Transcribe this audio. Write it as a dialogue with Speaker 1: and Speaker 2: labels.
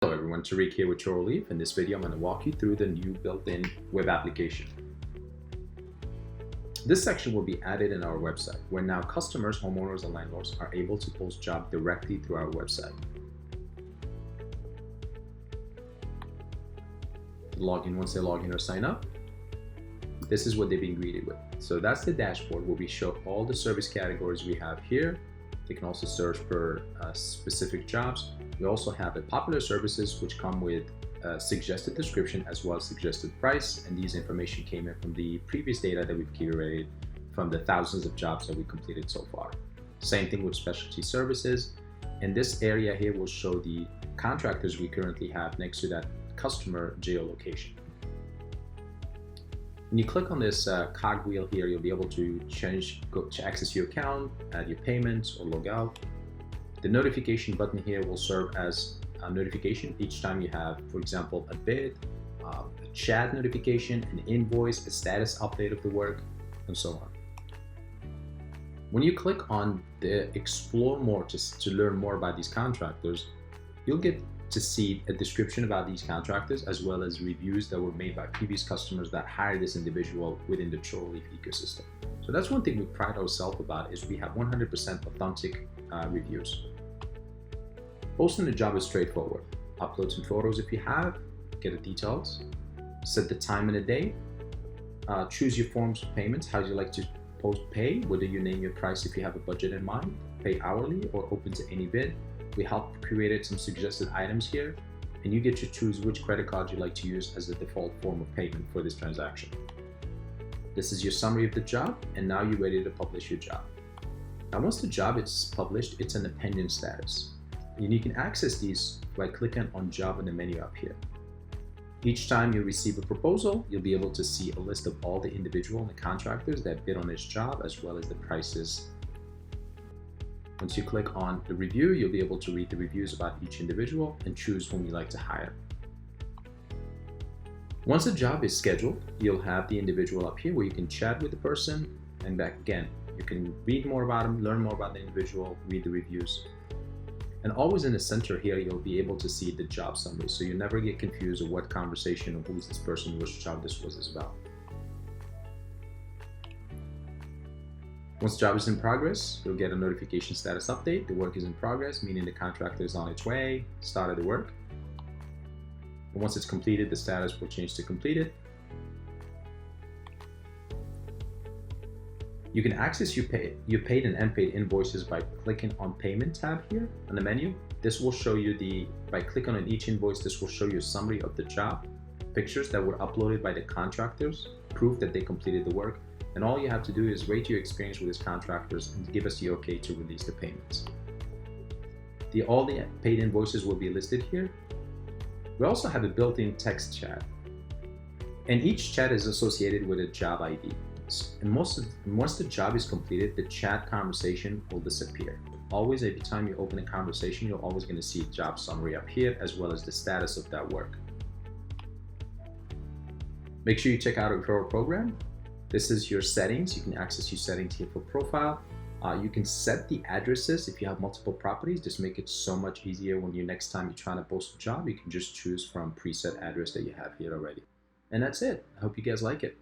Speaker 1: Hello everyone, Tariq here with ChoreRelief. In this video, I'm going to walk you through the new built-in web application. This section will be added in our website, where now customers, homeowners, and landlords are able to post jobs directly through our website. Once they log in or sign up, this is what they've been greeted with. So that's the dashboard where we show all the service categories we have here. They can also search for specific jobs. We also have the popular services, which come with a suggested description as well as suggested price. And these information came in from the previous data that we've curated from the thousands of jobs that we completed so far. Same thing with specialty services. And this area here will show the contractors we currently have next to that customer geolocation. When you click on this cog wheel here, you'll be able to access your account, add your payments, or log out. The notification button here will serve as a notification each time you have, for example, a bid, a chat notification, an invoice, a status update of the work, and so on. When you click on the Explore More to learn more about these contractors, you'll get to see a description about these contractors as well as reviews that were made by previous customers that hired this individual within the ChoreRelief ecosystem. So that's one thing we pride ourselves about, is we have 100% authentic reviews. Posting the job is straightforward. Upload some photos if you have, get the details, set the time and the day, choose your forms of payments, how you like to pay, whether you name your price if you have a budget in mind, pay hourly or open to any bid. We help create some suggested items here, and you get to choose which credit card you like to use as the default form of payment for this transaction. This is your summary of the job, and now you're ready to publish your job. Now once the job is published, it's in the pending status. And you can access these by clicking on job in the menu up here. Each time you receive a proposal, you'll be able to see a list of all the individual and the contractors that bid on this job, as well as the prices. Once you click on the review, you'll be able to read the reviews about each individual and choose whom you like to hire. Once a job is scheduled, you'll have the individual up here where you can chat with the person, and back again, you can read more about them, learn more about the individual, read the reviews. And always in the center here, you'll be able to see the job summary, so you never get confused of what conversation or who's this person, which job this was about. Once the job is in progress, you'll get a notification status update. The work is in progress, meaning the contractor is on its way, started the work. And once it's completed, the status will change to completed. You can access your paid and unpaid invoices by clicking on Payment tab here on the menu. This will show you by clicking on each invoice, this will show you a summary of the job, pictures that were uploaded by the contractors, proof that they completed the work, and all you have to do is rate your experience with these contractors and give us the okay to release the payments. All the paid invoices will be listed here. We also have a built-in text chat, and each chat is associated with a job ID. And once the job is completed, the chat conversation will disappear. Always, every time you open a conversation, you're always going to see a job summary up here, as well as the status of that work. Make sure you check out our referral program. This is your settings. You can access your settings here for profile. You can set the addresses if you have multiple properties. Just make it so much easier when next time you're trying to post a job, you can just choose from preset address that you have here already. And that's it. I hope you guys like it.